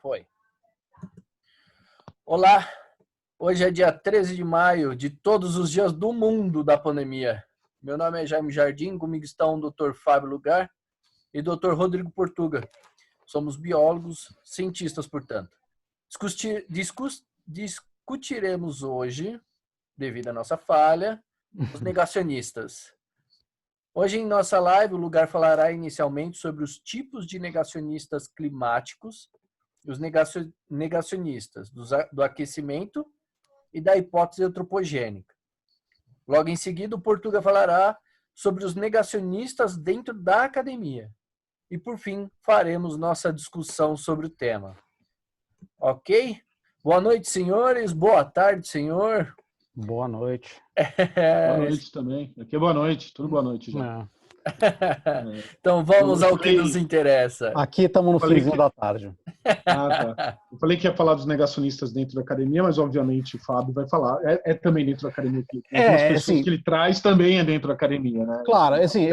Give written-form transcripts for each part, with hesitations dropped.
Foi. Olá, hoje é dia 13 de maio, de todos os dias do mundo da pandemia. Meu nome é Jaime Jardim, comigo estão o Dr. Fábio Lugar e Dr. Rodrigo Portuga. Somos biólogos, cientistas, portanto. Discutiremos hoje, devido à nossa falha, os negacionistas. Hoje em nossa live, o Lugar falará inicialmente sobre os tipos de negacionistas climáticos e os negacionistas do aquecimento e da hipótese antropogênica. Logo em seguida, o Portuga falará sobre os negacionistas dentro da academia. E, por fim, faremos nossa discussão sobre o tema. Ok? Boa noite, senhores. Boa tarde, senhor. Boa noite. Boa noite também. Aqui é boa noite. Tudo boa noite já. Então vamos ao que nos interessa. Aqui estamos no finzinho da tarde. Tá. Eu falei que ia falar dos negacionistas dentro da academia, mas obviamente o Fábio vai falar. É também dentro da academia. As pessoas assim, que ele traz também é dentro da academia, né? Claro, assim,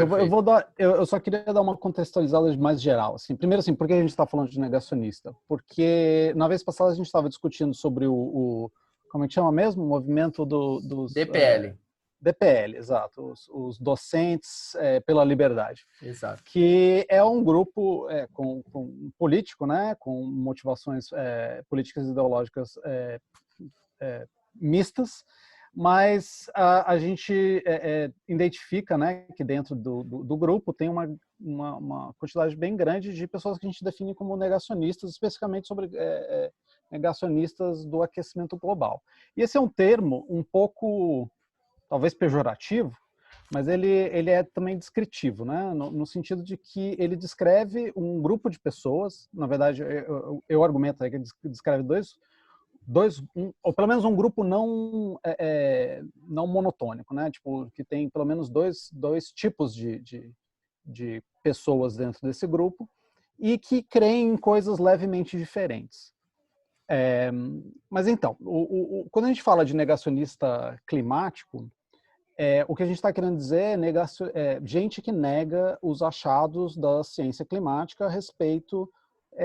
eu só queria dar uma contextualizada mais geral. Assim, primeiro, assim, por que a gente está falando de negacionista? Porque na vez passada a gente estava discutindo sobre como é que chama mesmo? O movimento dos... DPL. DPL, exato. Os docentes pela liberdade. Exato. Que é um grupo com político, né, com motivações políticas e ideológicas mistas, mas a gente identifica, né, que dentro do grupo tem uma quantidade bem grande de pessoas que a gente define como negacionistas, especificamente sobre negacionistas do aquecimento global. E esse é um termo um pouco, talvez pejorativo, mas ele é também descritivo, né? No sentido de que ele descreve um grupo de pessoas, na verdade, eu argumento aí que ele descreve ou pelo menos um grupo não monotônico, né? Tipo, que tem pelo menos dois tipos de pessoas dentro desse grupo e que creem em coisas levemente diferentes. Mas então, quando a gente fala de negacionista climático, o que a gente está querendo dizer é gente que nega os achados da ciência climática a respeito,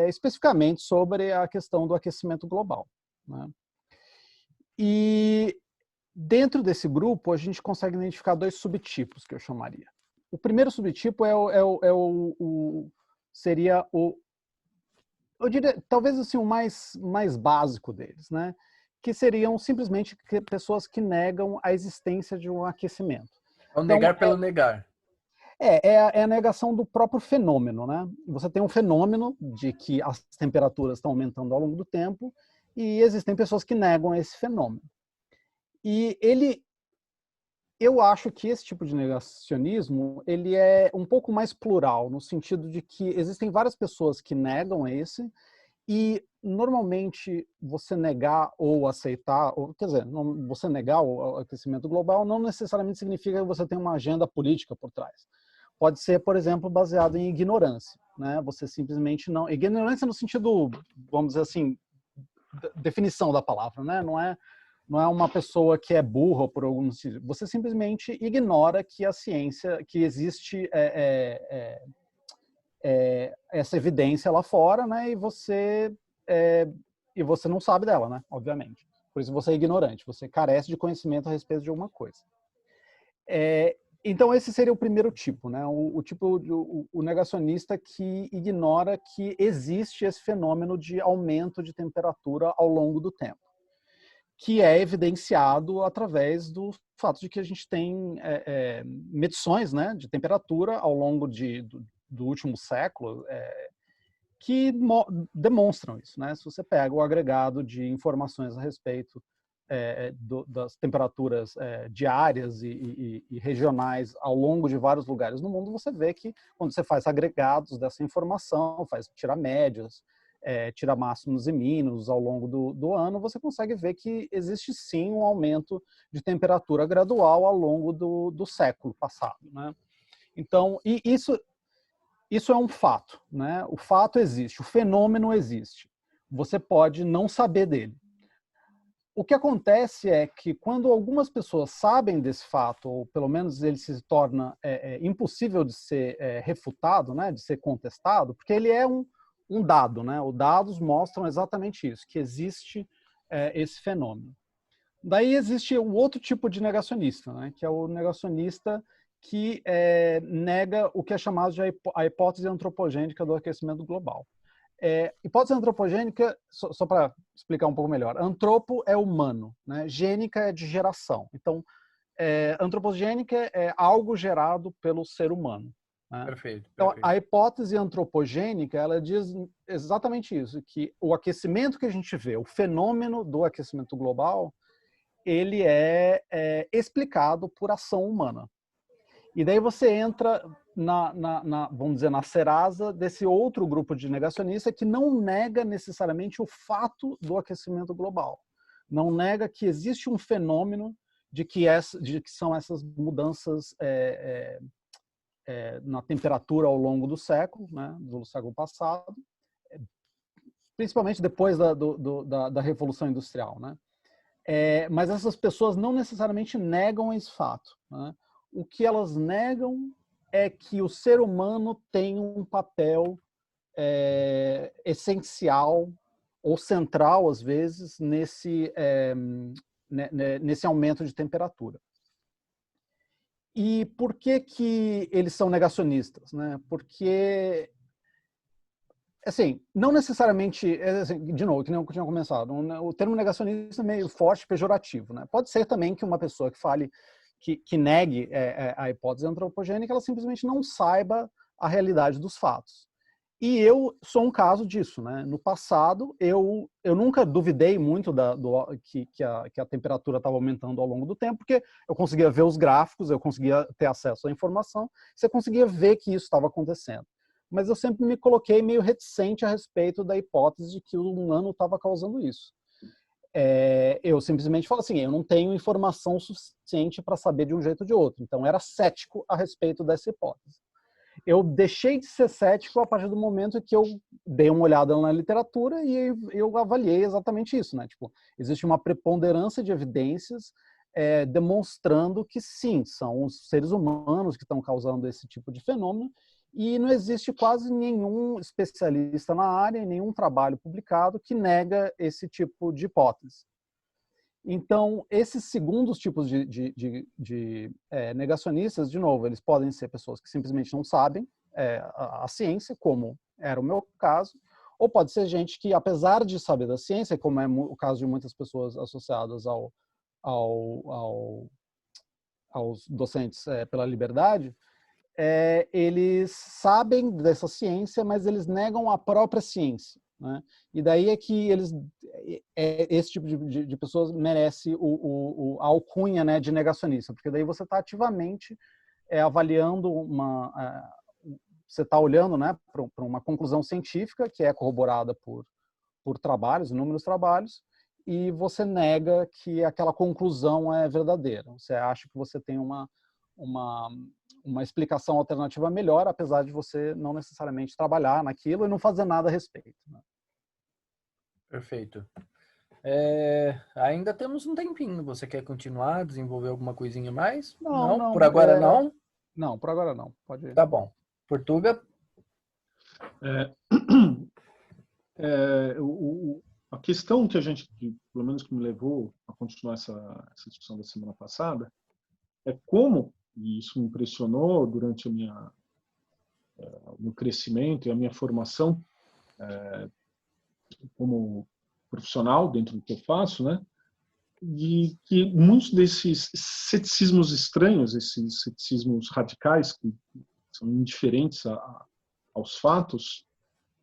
especificamente, sobre a questão do aquecimento global, né? E dentro desse grupo, a gente consegue identificar dois subtipos, que eu chamaria. O primeiro subtipo seria eu diria, talvez assim, o mais básico deles, né? Que seriam simplesmente pessoas que negam a existência de um aquecimento. É o negar pelo negar. É a negação do próprio fenômeno, né? Você tem um fenômeno de que as temperaturas estão aumentando ao longo do tempo e existem pessoas que negam esse fenômeno. E eu acho que esse tipo de negacionismo, ele é um pouco mais plural, no sentido de que existem várias pessoas que negam esse. E, normalmente, você negar ou aceitar, quer dizer, você negar o aquecimento global não necessariamente significa que você tem uma agenda política por trás. Pode ser, por exemplo, baseado em ignorância, né? Você simplesmente não... Ignorância no sentido, vamos dizer assim, definição da palavra, né? Não é uma pessoa que é burra por algum sentido. Você simplesmente ignora que a ciência, que existe... essa evidência lá fora, né? E você não sabe dela, né? Obviamente. Por isso você é ignorante, você carece de conhecimento a respeito de alguma coisa. Então esse seria o primeiro tipo, né? O negacionista que ignora que existe esse fenômeno de aumento de temperatura ao longo do tempo, que é evidenciado através do fato de que a gente tem medições, né, de temperatura ao longo do último século, que demonstram isso, né? Se você pega o agregado de informações a respeito das temperaturas diárias e regionais ao longo de vários lugares no mundo, você vê que quando você faz agregados dessa informação, tira médias, tira máximos e mínimos ao longo do ano, você consegue ver que existe sim um aumento de temperatura gradual ao longo do século passado, né? Então, isso é um fato, né? O fato existe, o fenômeno existe. Você pode não saber dele. O que acontece é que quando algumas pessoas sabem desse fato, ou pelo menos ele se torna impossível de ser refutado, né? De ser contestado, porque ele é um um dado, né? Os dados mostram exatamente isso, que existe esse fenômeno. Daí existe o outro tipo de negacionista, né? Que é o negacionista que nega o que é chamado de a hipótese antropogênica do aquecimento global. Hipótese antropogênica, só para explicar um pouco melhor, antropo é humano, né? Gênica é de geração. Então, antropogênica é algo gerado pelo ser humano. Né? Perfeito, Então, perfeito. a hipótese antropogênica, ela diz exatamente isso, que o aquecimento que a gente vê, o fenômeno do aquecimento global, ele é explicado por ação humana. E daí você entra vamos dizer, na Serasa desse outro grupo de negacionista que não nega necessariamente o fato do aquecimento global. Não nega que existe um fenômeno de que são essas mudanças na temperatura ao longo do século, né, do século passado, principalmente depois da Revolução Industrial. Né? Mas essas pessoas não necessariamente negam esse fato. Né? O que elas negam é que o ser humano tem um papel essencial ou central, às vezes, nesse aumento de temperatura. E por que eles são negacionistas? Né? Porque, assim, não necessariamente, assim, de novo, que nem eu tinha começado, o termo negacionista é meio forte, pejorativo. Né? Pode ser também que uma pessoa que fale, que negue a hipótese antropogênica, ela simplesmente não saiba a realidade dos fatos. E eu sou um caso disso. Né? No passado, eu nunca duvidei muito que a temperatura estava aumentando ao longo do tempo, porque eu conseguia ver os gráficos, eu conseguia ter acesso à informação, você conseguia ver que isso estava acontecendo. Mas eu sempre me coloquei meio reticente a respeito da hipótese de que o humano estava causando isso. Eu simplesmente falo assim, eu não tenho informação suficiente para saber de um jeito ou de outro. Então, era cético a respeito dessa hipótese. Eu deixei de ser cético a partir do momento que eu dei uma olhada na literatura e eu avaliei exatamente isso. Né? Tipo, existe uma preponderância de evidências demonstrando que sim, são os seres humanos que estão causando esse tipo de fenômeno, e não existe quase nenhum especialista na área, nenhum trabalho publicado que nega esse tipo de hipótese. Então, esses segundos tipos de negacionistas, de novo, eles podem ser pessoas que simplesmente não sabem a ciência, como era o meu caso, ou pode ser gente que, apesar de saber da ciência, como é o caso de muitas pessoas associadas aos docentes pela liberdade, eles sabem dessa ciência, mas eles negam a própria ciência. Né? E daí é que esse tipo de pessoas merece a alcunha, né, de negacionista, porque daí você está ativamente avaliando você está olhando, né, para uma conclusão científica que é corroborada por trabalhos, inúmeros trabalhos, e você nega que aquela conclusão é verdadeira. Você acha que você tem uma explicação alternativa melhor, apesar de você não necessariamente trabalhar naquilo e não fazer nada a respeito. Né? Perfeito. Ainda temos um tempinho. Você quer continuar, desenvolver alguma coisinha mais? Não? Por agora não? Não, por agora não. Pode ir. Tá bom. Portuga? A questão que pelo menos que me levou a continuar essa discussão da semana passada, é como, e isso me impressionou durante o meu crescimento e a minha formação como profissional dentro do que eu faço, né, de que muitos desses ceticismos estranhos, esses ceticismos radicais que são indiferentes aos fatos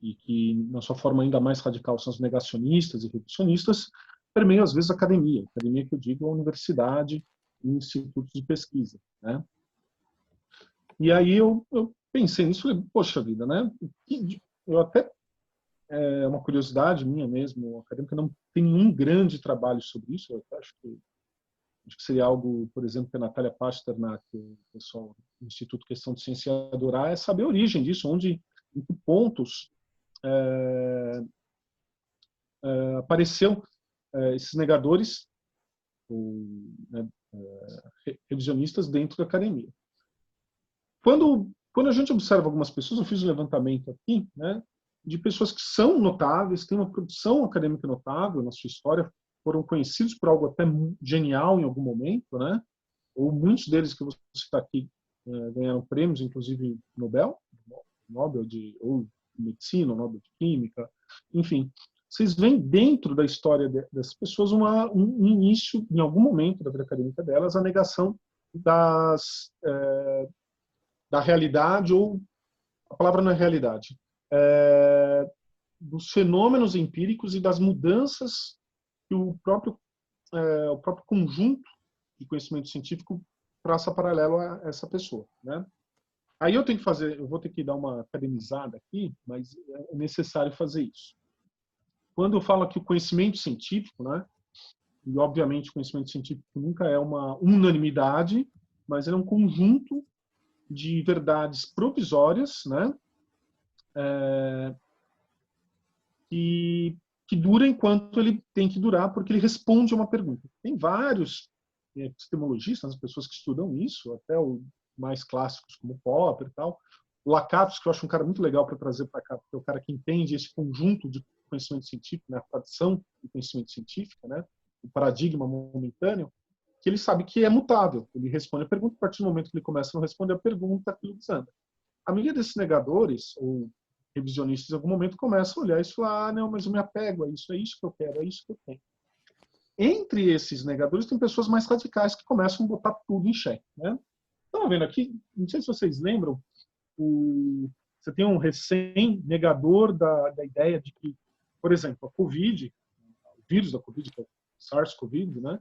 e que, na sua forma ainda mais radical, são os negacionistas e reducionistas, permeiam às vezes a academia que eu digo a universidade e institutos de pesquisa, né? E aí eu pensei nisso e falei, poxa vida, né? Eu até, é uma curiosidade minha mesmo, acadêmica, não tem nenhum grande trabalho sobre isso. Eu acho que seria algo, por exemplo, que a Natália Pasternak, o pessoal do Instituto Questão de Ciência adorar, é saber a origem disso, em que pontos apareceu esses negadores ou, né, revisionistas dentro da academia. Quando a gente observa algumas pessoas, eu fiz um levantamento aqui, né, de pessoas que são notáveis, têm uma produção acadêmica notável na sua história, foram conhecidos por algo até genial em algum momento, né? Ou muitos deles que você está aqui ganharam prêmios, inclusive Nobel ou de medicina, Nobel de química, enfim. Vocês veem dentro da história dessas pessoas um início, em algum momento da vida acadêmica delas, a negação da realidade, ou a palavra não é realidade, dos fenômenos empíricos e das mudanças que o próprio conjunto de conhecimento científico traça paralelo a essa pessoa, né? Aí eu vou ter que dar uma academizada aqui, mas é necessário fazer isso. Quando eu falo aqui o conhecimento científico, né? E obviamente o conhecimento científico nunca é uma unanimidade, mas ele é um conjunto de verdades provisórias, né? Que dura enquanto ele tem que durar, porque ele responde a uma pergunta. Tem vários epistemologistas, as pessoas que estudam isso, até os mais clássicos como Popper e tal. O Lakatos, que eu acho um cara muito legal para trazer para cá, porque é o cara que entende esse conjunto de conhecimento científico, né, a tradição do conhecimento científico, né, o paradigma momentâneo, que ele sabe que é mutável. Ele responde a pergunta, a partir do momento que ele começa a não responder a pergunta, aquilo desanda. A maioria desses negadores, ou revisionistas, em algum momento começam a olhar isso e falar, não, mas eu me apego a isso, é isso que eu quero, é isso que eu tenho. Entre esses negadores, tem pessoas mais radicais que começam a botar tudo em xeque, né? Estão vendo aqui, não sei se vocês lembram, você tem um recém-negador da ideia de que, por exemplo, a Covid, o vírus da Covid, que é o SARS-CoV, né?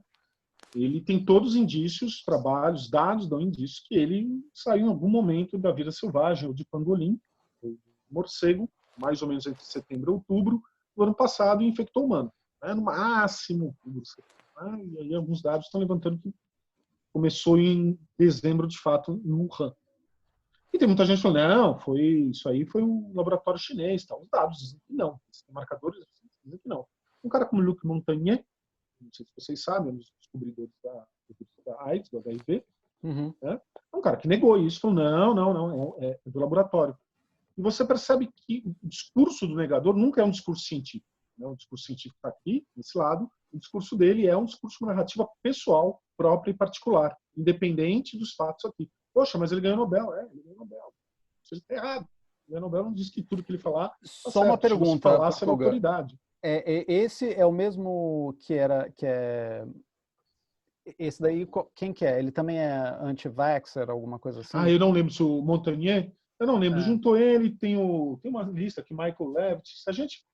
Ele tem todos os indícios, trabalhos, dados dão indícios que ele saiu em algum momento da vida selvagem, ou de pangolim, ou de morcego, mais ou menos entre setembro e outubro do ano passado, e infectou o humano. Né? No máximo, né? E aí alguns dados estão levantando que começou em dezembro, de fato, em Wuhan. E tem muita gente falando, não, isso aí foi um laboratório chinês. Tá? Os dados dizem que não. Os marcadores dizem que não. Um cara como Luc Montagnier, não sei se vocês sabem, um dos descobridores da AIDS, do HIV, né? É um cara que negou isso, falou, não, é do laboratório. E você percebe que o discurso do negador nunca é um discurso científico. Né? O discurso científico está aqui, desse lado. O discurso dele é um discurso de uma narrativa pessoal, própria e particular, independente dos fatos aqui. Poxa, mas ele ganhou Nobel. Ele ganhou Nobel. Isso está errado. Ele ganhou Nobel, não diz que tudo que ele falar... Só certo. uma pergunta, Falasse é autoridade. Esse é o mesmo que é... Esse daí, quem que é? Ele também é anti-vaxxer, alguma coisa assim? Eu não lembro se o Montagnier... Eu não lembro. Juntou ele, tem uma lista aqui, Michael Levitt. Se a gente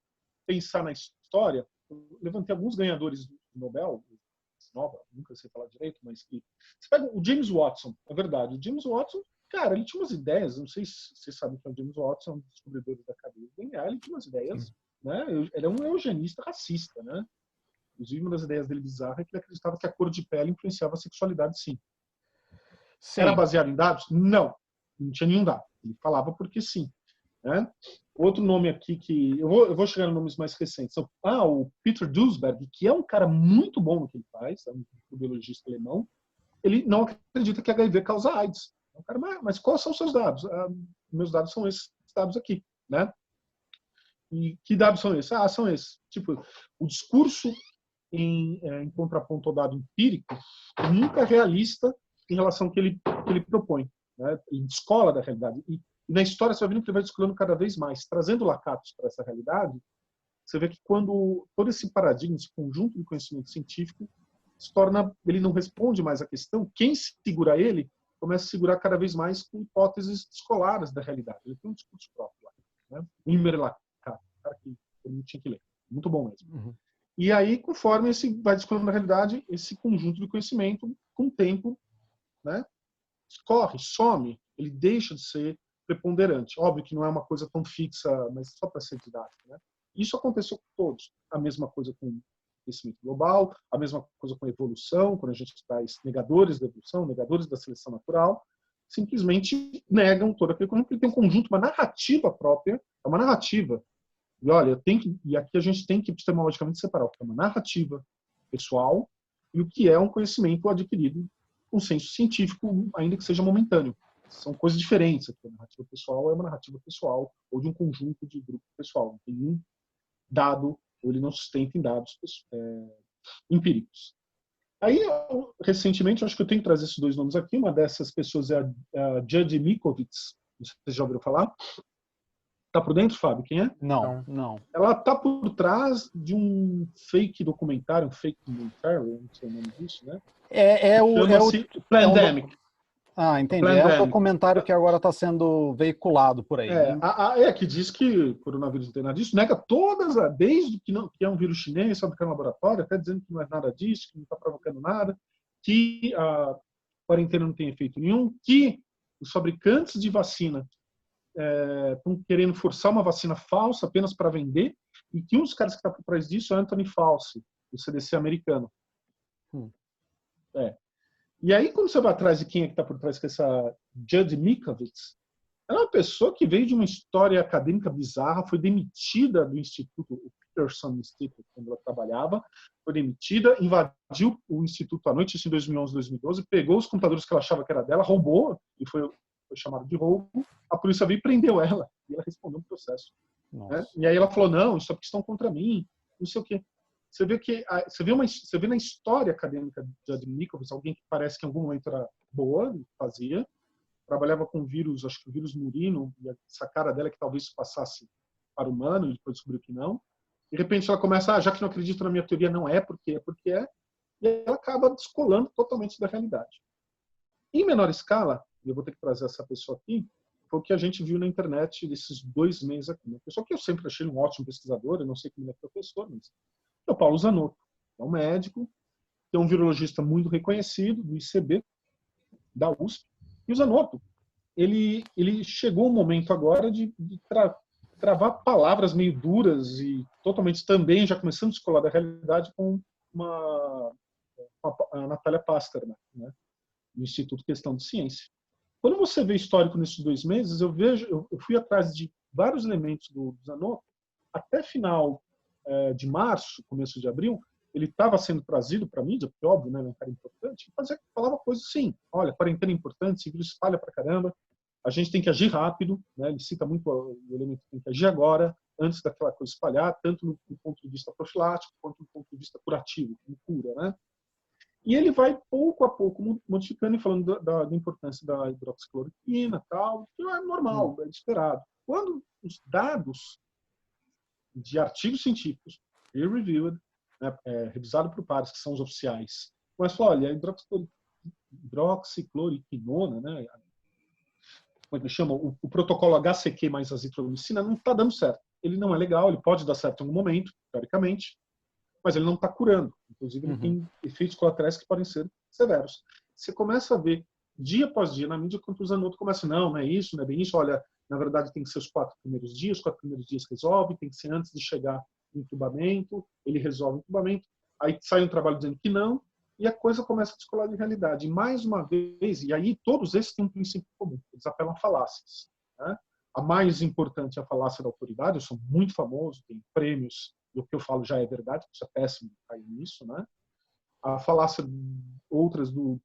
pensar na história, eu levantei alguns ganhadores do Nobel, nunca sei falar direito, mas que... Você pega o James Watson, é verdade. O James Watson, cara, ele tinha umas ideias, não sei se vocês sabem que é o James Watson, um dos descobridores da cadeia DNA, ele tinha umas ideias, né? Ele é um eugenista racista, né? Inclusive, uma das ideias dele bizarra é que ele acreditava que a cor de pele influenciava a sexualidade, sim. Era baseado em dados? Não tinha nenhum dado. Ele falava porque sim. Né? Outro nome aqui que... Eu vou chegar em nomes mais recentes. O Peter Duisberg, que é um cara muito bom no que ele faz, é um biologista alemão, ele não acredita que HIV causa AIDS. É um cara, mas quais são os seus dados? Meus dados são esses dados aqui. Né? E que dados são esses? São esses. Tipo, o discurso em contraponto ao dado empírico nunca é realista em relação ao que ele propõe. Né? Ele descola da realidade. E na história, você vai vendo que ele vai descolando cada vez mais. Trazendo Lakatos para essa realidade, você vê que quando todo esse paradigma, esse conjunto de conhecimento científico, se torna, ele não responde mais à questão, quem segura ele começa a segurar cada vez mais com hipóteses descoladas da realidade. Ele tem um discurso próprio lá. Né? Imre Lakatos, cara que eu não tinha que ler. Muito bom mesmo. E aí, conforme esse vai descobrindo na realidade, esse conjunto de conhecimento, com o tempo, né, escorre, some, ele deixa de ser preponderante. Óbvio que não é uma coisa tão fixa, mas só para ser didático. Né? Isso aconteceu com todos. A mesma coisa com o conhecimento global, a mesma coisa com a evolução, quando a gente traz negadores da evolução, negadores da seleção natural, simplesmente negam todo aquele conjunto, porque tem um conjunto, uma narrativa própria, é uma narrativa. E olha, e aqui a gente tem que epistemologicamente separar o que é uma narrativa pessoal e o que é um conhecimento adquirido com senso científico, ainda que seja momentâneo. são coisas diferentes aqui. A narrativa pessoal é uma narrativa pessoal ou de um conjunto de grupo pessoal. Não tem um dado, ou ele não sustenta em dados empíricos. Aí, recentemente, eu acho que eu tenho que trazer esses dois nomes aqui. Uma dessas pessoas é a Judith Mikovits. Você já ouviu falar? Tá por dentro, Fábio? Quem é? Não. Ela tá por trás de um fake documentário, um fake documentário, não sei o nome disso, né? Chama-se Plandemic. Entendi. É o documentário que agora está sendo veiculado por aí. Né? Que diz que o coronavírus não tem nada disso, nega todas, desde que é um vírus chinês, fabricado no laboratório, até dizendo que não é nada disso, que não está provocando nada, que a quarentena não tem efeito nenhum, que os fabricantes de vacina estão querendo forçar uma vacina falsa apenas para vender, e que um dos caras que está por trás disso é Anthony Fauci, do CDC americano. E aí, quando você vai atrás de quem é que está por trás com essa Judith Mikovits, ela é uma pessoa que veio de uma história acadêmica bizarra, foi demitida do instituto, o Peterson Institute, quando ela trabalhava, foi demitida, invadiu o instituto à noite, isso em 2011, 2012, pegou os computadores que ela achava que era dela, roubou, e foi chamado de roubo, a polícia veio e prendeu ela, e ela respondeu no processo. Né? E aí ela falou, não, isso é porque estão contra mim, não sei o quê. Você vê na história acadêmica de Admikovitz alguém que parece que em algum momento era boa, fazia, trabalhava com vírus, acho que o vírus murino, e essa cara dela que talvez passasse para o humano, e depois descobriu que não. De repente ela começa, já que não acredito na minha teoria, não é porque é, e ela acaba descolando totalmente da realidade. Em menor escala, e eu vou ter que trazer essa pessoa aqui, foi o que a gente viu na internet desses 2 meses aqui. Uma pessoa que eu sempre achei um ótimo pesquisador, eu não sei como ele é professor, mas é o Paulo Zanotto, é um médico, é um virologista muito reconhecido, do ICB, da USP. E o Zanotto, ele chegou um momento agora de travar palavras meio duras e totalmente também, já começando a descolar da realidade, com a Natália Pasternak, né, do Instituto Questão de Ciência. Quando você vê histórico nesses 2 meses, eu fui atrás de vários elementos do Zanotto, até final de março, começo de abril, ele estava sendo trazido para a mídia, porque óbvio, né, é um cara importante, falava coisas assim, olha, quarentena é importante, esse vírus espalha para caramba, a gente tem que agir rápido, né, ele cita muito o elemento que tem que agir agora, antes daquela coisa espalhar, tanto do ponto de vista profilático, quanto do ponto de vista curativo, como cura, né? E ele vai, pouco a pouco, modificando e falando da importância da hidroxicloroquina e tal, que é normal, é esperado. Quando os dados de artigos científicos, peer-reviewed, né, revisado por pares, que são os oficiais, mas fala, olha, a hidroxicloroquinona, né, como é que chama? O protocolo HCQ mais azitromicina não está dando certo. Ele não é legal, ele pode dar certo em algum momento, teoricamente, mas ele não está curando. Inclusive, ele tem efeitos colaterais que podem ser severos. Você começa a ver, dia após dia, na mídia, quando o Zanotto começa, não é isso, não é bem isso, olha, na verdade tem que ser os 4 primeiros dias, os 4 primeiros dias resolve, tem que ser antes de chegar no entubamento, ele resolve o entubamento, aí sai um trabalho dizendo que não, e a coisa começa a descolar de realidade. E mais uma vez, e aí todos esses têm um princípio comum, eles apelam a falácias. Né? A mais importante é a falácia da autoridade, eu sou muito famoso, tem prêmios, e o que eu falo já é verdade, isso é péssimo cair nisso, né? A falácia, outras do...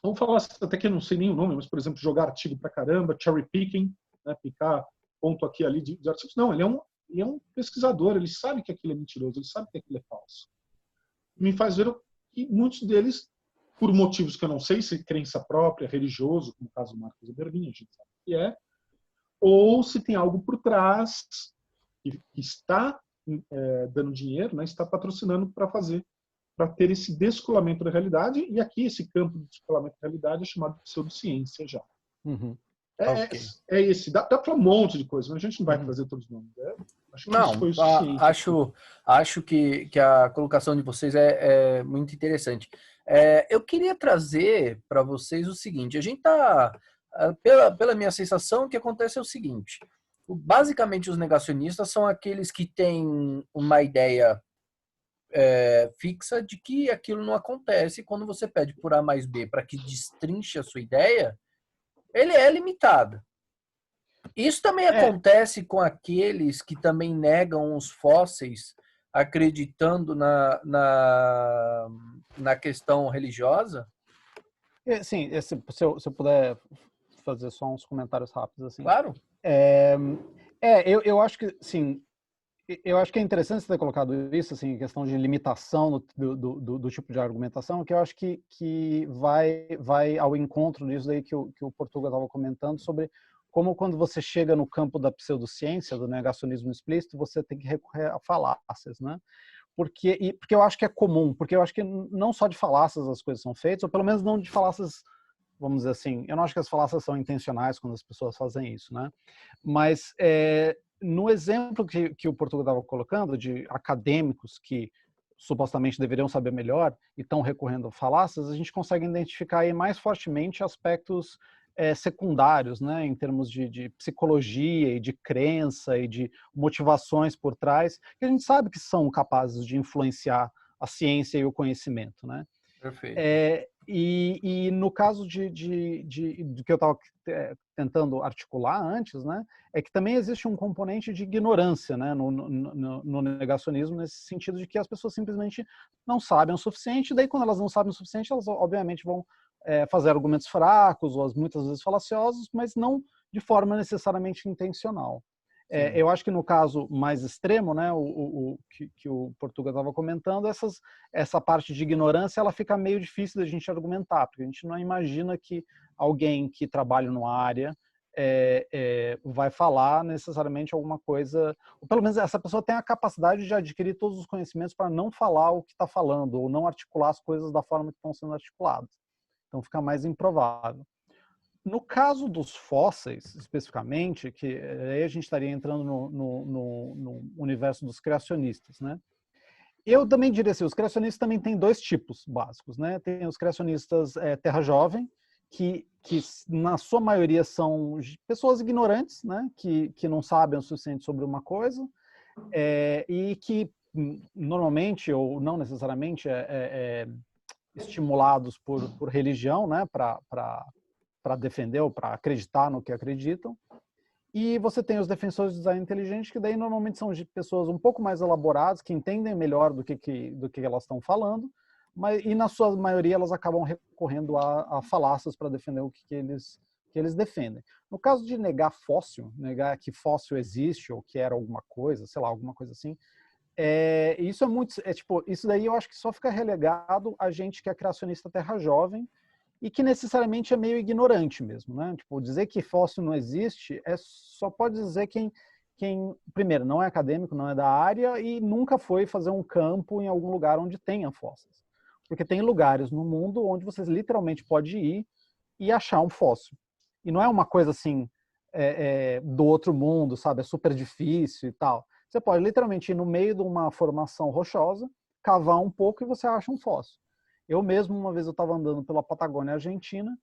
Vamos falar até que eu não sei nem o nome, mas, por exemplo, jogar artigo pra caramba, cherry picking, né? Picar ponto aqui ali de artigos. Não, ele é um pesquisador, ele sabe que aquilo é mentiroso, ele sabe que aquilo é falso. Me faz ver que muitos deles, por motivos que eu não sei, se crença própria, religioso, como o caso do Marcos Eberlin, a gente sabe que é, ou se tem algo por trás que está dando dinheiro, né, está patrocinando para ter esse descolamento da realidade, e aqui esse campo de descolamento da realidade é chamado de pseudociência já. Okay. Esse, dá para um monte de coisa, mas a gente não vai trazer todos os nomes. Acho que isso foi o suficiente. Acho que a colocação de vocês é muito interessante. Eu queria trazer para vocês o seguinte, a gente está, pela minha sensação, o que acontece é o seguinte, basicamente os negacionistas são aqueles que têm uma ideia fixa de que aquilo não acontece. Quando você pede por A mais B para que destrinche a sua ideia, ele é limitado. Isso também acontece com aqueles que também negam os fósseis, acreditando na questão religiosa? Sim, se eu puder fazer só uns comentários rápidos assim. Claro. Eu acho que, sim, eu acho que é interessante você ter colocado isso, assim, questão de limitação do tipo de argumentação, que eu acho que vai ao encontro disso aí que o Portuga estava comentando sobre como quando você chega no campo da pseudociência, do negacionismo explícito, você tem que recorrer a falácias, né? Porque eu acho que é comum, porque eu acho que não só de falácias as coisas são feitas, ou pelo menos não de falácias, vamos dizer assim, eu não acho que as falácias são intencionais quando as pessoas fazem isso, né? Mas no exemplo que o Portugal estava colocando, de acadêmicos que supostamente deveriam saber melhor e estão recorrendo a falácias, a gente consegue identificar aí mais fortemente aspectos secundários, né, em termos de psicologia e de crença e de motivações por trás, que a gente sabe que são capazes de influenciar a ciência e o conhecimento, né? Perfeito. E no caso do que eu estava tentando articular antes, né, é que também existe um componente de ignorância, né, no negacionismo, nesse sentido de que as pessoas simplesmente não sabem o suficiente, daí quando elas não sabem o suficiente, elas obviamente vão fazer argumentos fracos, ou muitas vezes falaciosos, mas não de forma necessariamente intencional. Eu acho que no caso mais extremo, né, que o Portuga estava comentando, essa parte de ignorância ela fica meio difícil da gente argumentar, porque a gente não imagina que alguém que trabalha numa área vai falar necessariamente alguma coisa, ou pelo menos essa pessoa tem a capacidade de adquirir todos os conhecimentos para não falar o que está falando, ou não articular as coisas da forma que estão sendo articuladas. Então fica mais improvável. No caso dos fósseis, especificamente, que aí a gente estaria entrando no universo dos criacionistas, né? Eu também diria assim, os criacionistas também têm dois tipos básicos, né? Tem os criacionistas terra jovem, que na sua maioria são pessoas ignorantes, né? Que não sabem o suficiente sobre uma coisa, e que normalmente, ou não necessariamente, estimulados por religião, né? Para defender ou para acreditar no que acreditam. E você tem os defensores do design inteligente, que daí normalmente são pessoas um pouco mais elaboradas, que entendem melhor do que elas estão falando, e na sua maioria elas acabam recorrendo a falácias para defender o que eles defendem. No caso de negar fóssil, negar que fóssil existe ou que era alguma coisa, sei lá, alguma coisa assim, isso é muito, tipo, isso daí eu acho que só fica relegado a gente que é criacionista terra jovem, e que necessariamente é meio ignorante mesmo, né? Tipo, dizer que fóssil não existe só pode dizer quem, primeiro, não é acadêmico, não é da área e nunca foi fazer um campo em algum lugar onde tenha fósseis. Porque tem lugares no mundo onde você literalmente pode ir e achar um fóssil. E não é uma coisa assim do outro mundo, sabe? É super difícil e tal. Você pode literalmente ir no meio de uma formação rochosa, cavar um pouco e você acha um fóssil. Eu mesmo, uma vez eu estava andando pela Patagônia Argentina,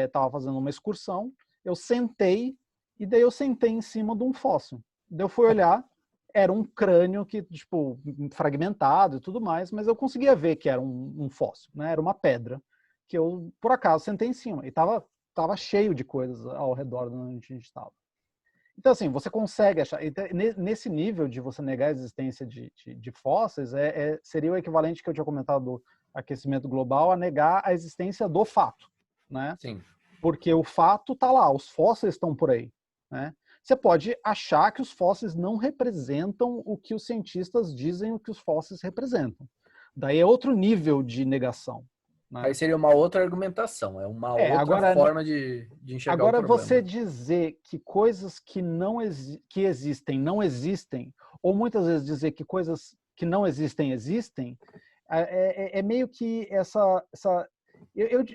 estava fazendo uma excursão, eu sentei, e daí eu sentei em cima de um fóssil. Daí eu fui olhar, era um crânio que, tipo, fragmentado e tudo mais, mas eu conseguia ver que era um fóssil, né? Era uma pedra, que eu, por acaso, sentei em cima. E tava cheio de coisas ao redor de onde a gente estava. Então, assim, você consegue achar. Nesse nível de você negar a existência de fósseis, seria o equivalente que eu tinha comentado do aquecimento global a negar a existência do fato, né? Sim. Porque o fato está lá, os fósseis estão por aí, né? Você pode achar que os fósseis não representam o que os cientistas dizem o que os fósseis representam. Daí é outro nível de negação, né? Aí seria uma outra argumentação, é uma outra agora, forma de enxergar o problema. Você dizer que coisas que existem não existem, ou muitas vezes dizer que coisas que não existem existem, é meio que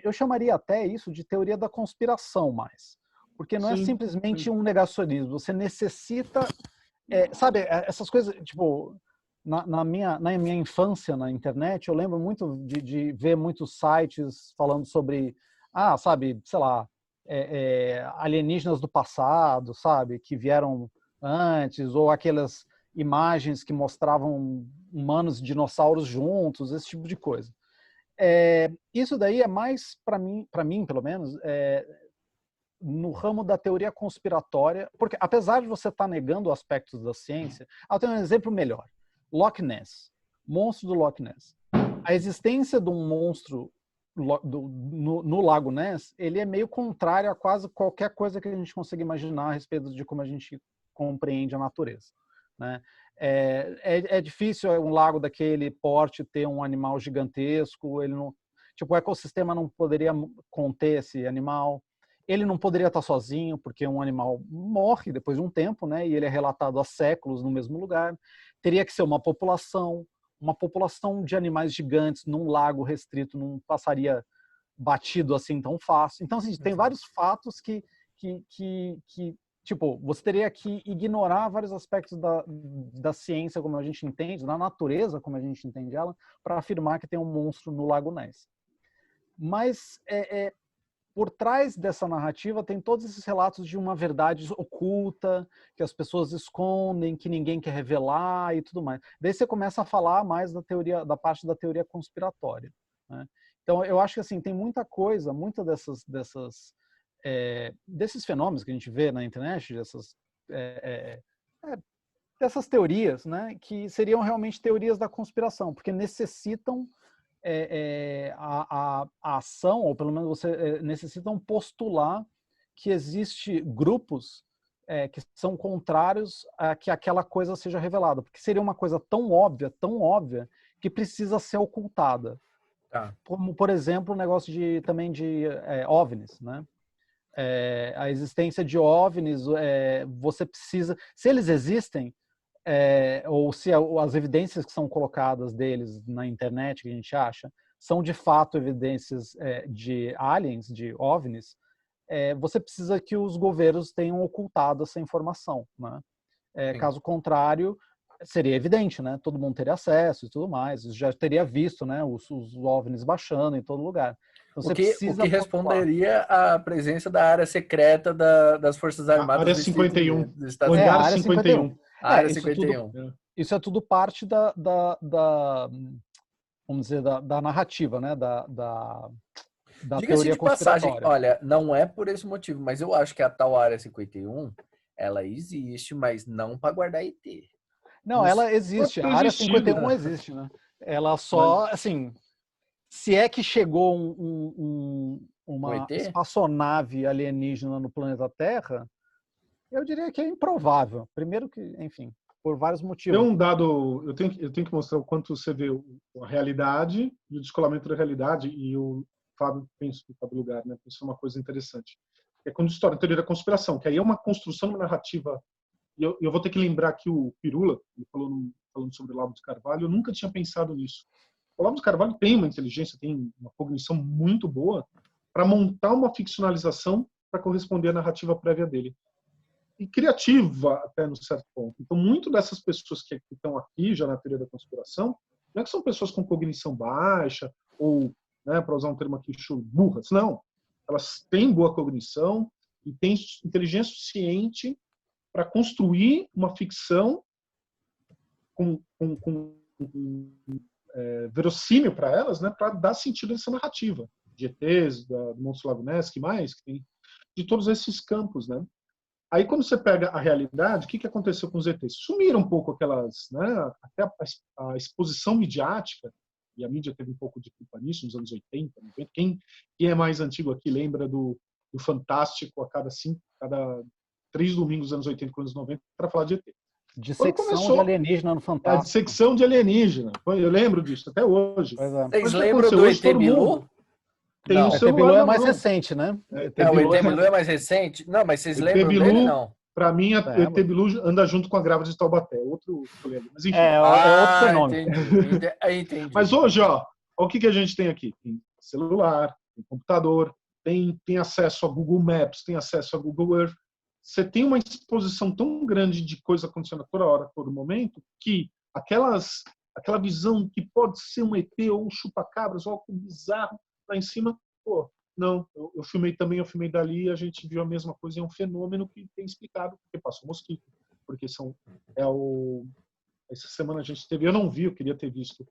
eu chamaria até isso de teoria da conspiração mais. Porque não é simplesmente um negacionismo, você necessita, sabe, essas coisas, tipo, na minha infância na internet, eu lembro muito de ver muitos sites falando sobre, sabe, sei lá, alienígenas do passado, sabe, que vieram antes, ou aquelas imagens que mostravam humanos e dinossauros juntos, esse tipo de coisa. Isso daí é mais, para mim pelo menos, no ramo da teoria conspiratória, porque apesar de você estar negando aspectos da ciência, eu tenho um exemplo melhor. Loch Ness, monstro do Loch Ness. A existência de um monstro no Lago Ness, ele é meio contrário a quase qualquer coisa que a gente consiga imaginar a respeito de como a gente compreende a natureza, né? É difícil um lago daquele porte ter um animal gigantesco, ele não, tipo, o ecossistema não poderia conter esse animal, ele não poderia estar sozinho, porque um animal morre depois de um tempo, né? E ele é relatado há séculos no mesmo lugar. Teria que ser uma população de animais gigantes num lago restrito não passaria batido assim tão fácil. Então, assim, tem vários fatos que tipo, você teria que ignorar vários aspectos da ciência como a gente entende, da natureza como a gente entende ela, para afirmar que tem um monstro no Lago Ness. Mas por trás dessa narrativa tem todos esses relatos de uma verdade oculta, que as pessoas escondem, que ninguém quer revelar e tudo mais. Daí você começa a falar mais da parte da teoria conspiratória, né? Então, eu acho que assim, tem muita coisa, desses fenômenos que a gente vê na internet, dessas teorias, né, que seriam realmente teorias da conspiração, porque necessitam a ação, ou pelo menos você necessitam postular que existe grupos que são contrários a que aquela coisa seja revelada, porque seria uma coisa tão óbvia, que precisa ser ocultada. Tá. Como, por exemplo, o negócio também de OVNIs, né? A existência de OVNIs, você precisa... Se eles existem, ou se as evidências que são colocadas deles na internet, que a gente acha, são de fato evidências de aliens, de OVNIs, você precisa que os governos tenham ocultado essa informação, né? Caso contrário, seria evidente, né? Todo mundo teria acesso e tudo mais, já teria visto, né, os OVNIs baixando em todo lugar. Então, O que responderia à presença da área secreta das Forças Armadas área do Estados 51. Unidos. Dos Estados Hangar Unidos. área 51. A área isso 51. isso é tudo parte vamos dizer, da narrativa, né? Da Diga-se teoria de passagem, conspiratória. olha, não é por esse motivo, mas eu acho que a tal área 51, ela existe, mas não para guardar ET. Não, ela existe. A área 51 existe, né? Ela só, assim, se é que chegou uma espaçonave alienígena no planeta Terra, eu diria que é improvável. Primeiro que, enfim, por vários motivos. Tem um dado, eu tenho que mostrar o quanto você vê a realidade e o descolamento da realidade, e o Fábio pensa no Fábio Lugar, né? Isso é uma coisa interessante. É quando história, teoria da conspiração, que aí é uma construção de uma narrativa. E eu vou ter que lembrar que o Pirula, ele falando sobre o Olavo de Carvalho, eu nunca tinha pensado nisso. O Olavo de Carvalho tem uma inteligência, tem uma cognição muito boa para montar uma ficcionalização para corresponder à narrativa prévia dele. E criativa até no certo ponto. Então, muito dessas pessoas que estão aqui já na teoria da conspiração, não é que são pessoas com cognição baixa ou, né, para usar um termo aqui, burras. Não. Elas têm boa cognição e têm inteligência suficiente para construir uma ficção com verossímil para elas, né, para dar sentido a essa narrativa de ETs, do Monstro Lago Ness, que mais, que tem de todos esses campos, né? Aí, quando você pega a realidade, o que aconteceu com os ETs? Sumiram um pouco aquelas, né, até a exposição midiática, e a mídia teve um pouco de culpa nisso, nos anos 80, 90. Quem é mais antigo aqui lembra do Fantástico a cada 3 domingos dos anos 80 e anos 90 para falar de ET. Dissecção de alienígena no Fantástico. A dissecção de alienígena. Eu lembro disso até hoje. Vocês lembram do ET Bilu? Tem um o ET celular Bilu é na mais mão. recente, né? O ET Bilu é mais recente? Não, mas vocês lembram Bilu, dele, não? Para mim, o ET Bilu anda junto com a grávida de Taubaté. Outro problema. Mas, enfim. É outro fenômeno. Entendi. Mas hoje, o que a gente tem aqui? Tem celular, tem computador, tem acesso a Google Maps, tem acesso a Google Earth. Você tem uma exposição tão grande de coisa acontecendo a toda hora, a todo momento, que aquela visão que pode ser um ET ou um chupa-cabras ou algo bizarro lá em cima, não, eu filmei dali e a gente viu a mesma coisa, é um fenômeno que tem explicado, porque passou mosquito, porque essa semana a gente teve, eu não vi, eu queria ter visto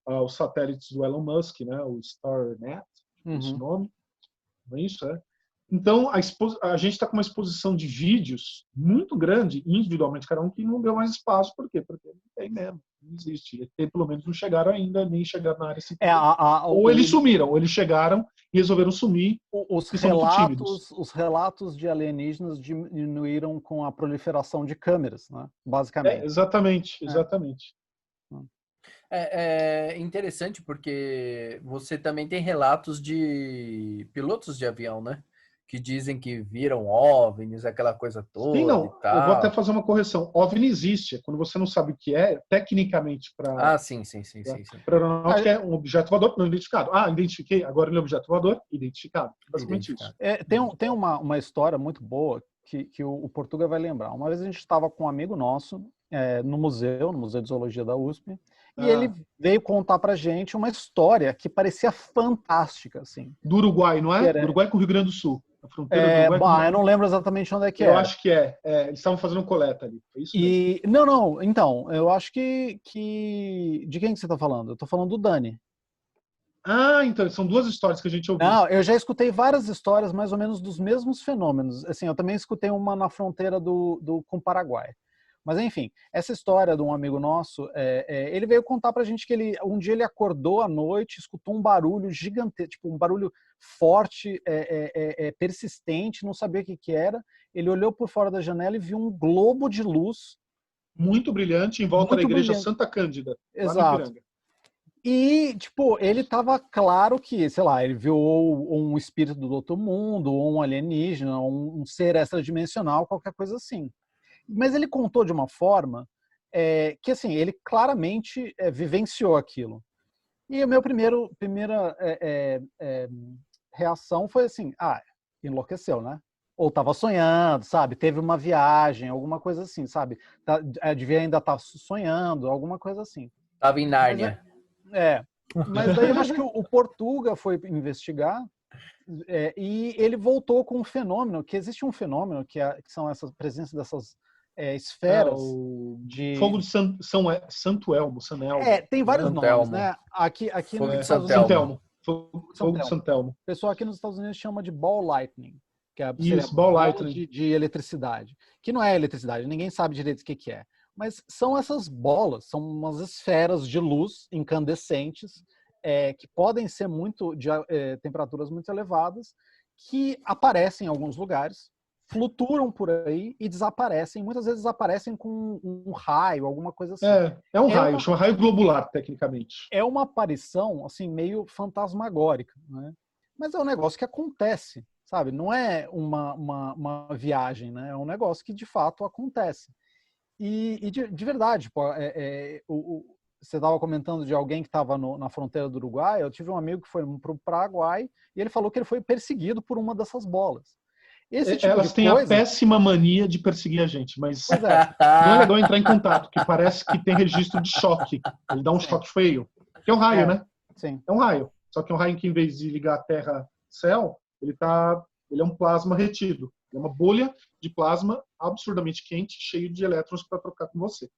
os satélites do Elon Musk, né, o Starnet, esse nome, não é isso, Então, a gente está com uma exposição de vídeos muito grande, individualmente, cada um, que não deu mais espaço. Por quê? Porque não tem mesmo, não existe. E pelo menos não chegaram ainda, nem chegaram na área 5. Ou eles sumiram, ou eles chegaram e resolveram sumir, os porque são muito tímidos. relatos de alienígenas diminuíram com a proliferação de câmeras, né? Basicamente. Exatamente. É interessante porque você também tem relatos de pilotos de avião, né? Que dizem que viram OVNIs, aquela coisa toda. Sim, não. E tal. Eu vou até fazer uma correção. OVNI existe. É quando você não sabe o que é, tecnicamente, para sim. aeronáutica, é um objeto voador não identificado. Identifiquei, agora ele é objeto voador identificado. Basicamente isso. Tem uma história muito boa que o Portuga vai lembrar. Uma vez a gente estava com um amigo nosso no Museu de Zoologia da USP, e ele veio contar pra gente uma história que parecia fantástica, assim. Do Uruguai, não é? Do Uruguai com o Rio Grande do Sul. A fronteira do Uruguai eu não lembro exatamente onde é que Eu acho que é. Eles estavam fazendo coleta ali. É isso mesmo? Não. Então, eu acho que... De quem que você está falando? Eu estou falando do Dani. Então, são duas histórias que a gente ouviu. Não, eu já escutei várias histórias mais ou menos dos mesmos fenômenos. Assim, eu também escutei uma na fronteira com o Paraguai. Mas, enfim, essa história de um amigo nosso, ele veio contar pra gente que um dia ele acordou à noite, escutou um barulho gigantesco, tipo um barulho forte, persistente, não sabia o que era. Ele olhou por fora da janela e viu um globo de luz. Muito brilhante, em volta da igreja Santa Cândida. Exato. E, tipo, ele tava claro que, sei lá, ele viu ou um espírito do outro mundo, ou um alienígena, ou um ser extradimensional, qualquer coisa assim. Mas ele contou de uma forma que, assim, ele claramente vivenciou aquilo. E a minha primeira reação foi assim, enlouqueceu, né? Ou estava sonhando, sabe? Teve uma viagem, alguma coisa assim, sabe? Devia ainda estar sonhando, alguma coisa assim. Tava em Nárnia. Mas daí eu acho que o Portuga foi investigar e ele voltou com um fenômeno, que existe um fênomeno que são essas presenças dessas esferas de... Fogo de Santo Elmo, San Elmo. Tem vários nomes, né? Aqui Fogo nos de Estados Santo Unidos... Elmo. Fogo de Santo Elmo. O pessoal aqui nos Estados Unidos chama de ball lightning, que é ball lightning de eletricidade. Que não é eletricidade, ninguém sabe direito o que é. Mas são essas bolas, são umas esferas de luz incandescentes que podem ser de temperaturas muito elevadas, que aparecem em alguns lugares, flutuam por aí e desaparecem. Muitas vezes aparecem com um raio, alguma coisa assim. É um raio, chama raio globular, tecnicamente. É uma aparição assim meio fantasmagórica, né? Mas é um negócio que acontece, sabe? Não é uma viagem, né? É um negócio que de fato acontece. E de verdade, pô, você estava comentando de alguém que estava na fronteira do Uruguai. Eu tive um amigo que foi para o Paraguai e ele falou que ele foi perseguido por uma dessas bolas. Elas têm a péssima mania de perseguir a gente, mas não é legal entrar em contato, que parece que tem registro de choque. Ele dá um choque feio. Que é um raio, né? Sim. É um raio. Só que é um raio que, em vez de ligar a Terra-céu, ele é um plasma retido. É uma bolha de plasma absurdamente quente, cheio de elétrons para trocar com você.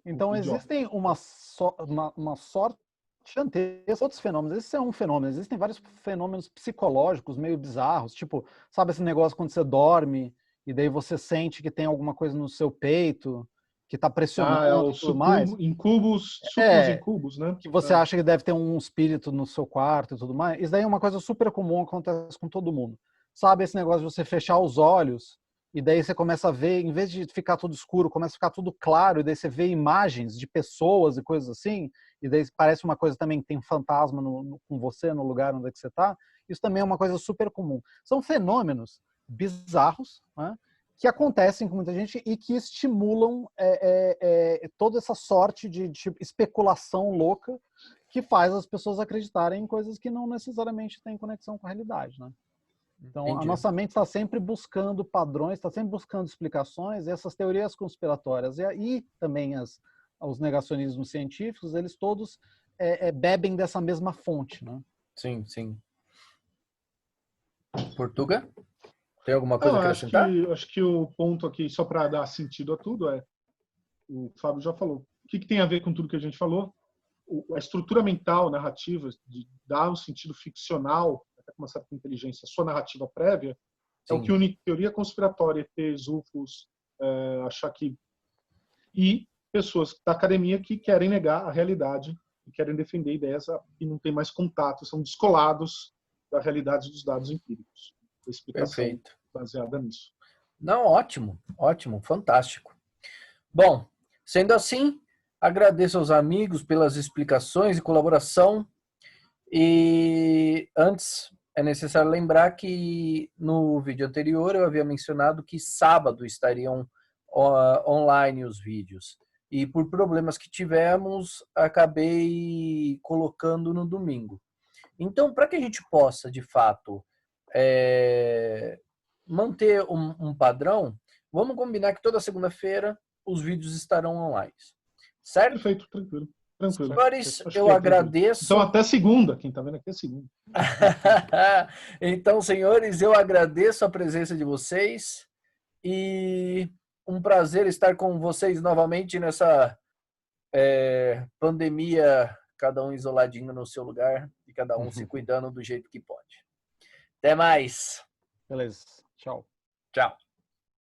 Então existem uma sorte gigantesca, outros fenômenos. Esse é um fenômeno. Existem vários fenômenos psicológicos meio bizarros, tipo, sabe esse negócio quando você dorme e daí você sente que tem alguma coisa no seu peito que está pressionando e tudo mais. Incubos, incubos, né? Que você acha que deve ter um espírito no seu quarto e tudo mais. Isso daí é uma coisa super comum, acontece com todo mundo. Sabe esse negócio de você fechar os olhos e daí você começa a ver, em vez de ficar tudo escuro, começa a ficar tudo claro, e daí você vê imagens de pessoas e coisas assim, e daí parece uma coisa também que tem fantasma com você no lugar onde é que você está. Isso também é uma coisa super comum. São fenômenos bizarros, né, que acontecem com muita gente e que estimulam toda essa sorte de especulação louca que faz as pessoas acreditarem em coisas que não necessariamente têm conexão com a realidade, né? Então, Entendi. a nossa mente está sempre buscando padrões, está sempre buscando explicações, e essas teorias conspiratórias e aí também os negacionismos científicos, eles todos bebem dessa mesma fonte, né? Sim, sim. Portuga? Tem alguma coisa a acrescentar? Acho que o ponto aqui, só para dar sentido a tudo, o Fábio já falou. O que tem a ver com tudo que a gente falou? A estrutura mental, narrativa, de dar um sentido ficcional, até com uma certa inteligência, sua narrativa prévia, É o que une teoria conspiratória, ETs, UFOs, achar que... E pessoas da academia que querem negar a realidade e querem defender ideias que não têm mais contato, são descolados da realidade dos dados empíricos. A explicação Perfeito. baseada nisso. Não, ótimo, ótimo, fantástico. Bom, sendo assim, agradeço aos amigos pelas explicações e colaboração. E antes, é necessário lembrar que no vídeo anterior eu havia mencionado que sábado estariam online os vídeos. E por problemas que tivemos, acabei colocando no domingo. Então, para que a gente possa, de fato, manter um padrão, vamos combinar que toda segunda-feira os vídeos estarão online. Certo? Perfeito, tranquilo. Tranquilo. Senhores, Acho eu que agradeço. Então, até segunda. Quem está vendo aqui é segunda. Então, senhores, eu agradeço a presença de vocês e um prazer estar com vocês novamente nessa pandemia, cada um isoladinho no seu lugar e cada um se cuidando do jeito que pode. Até mais. Beleza. Tchau. Tchau.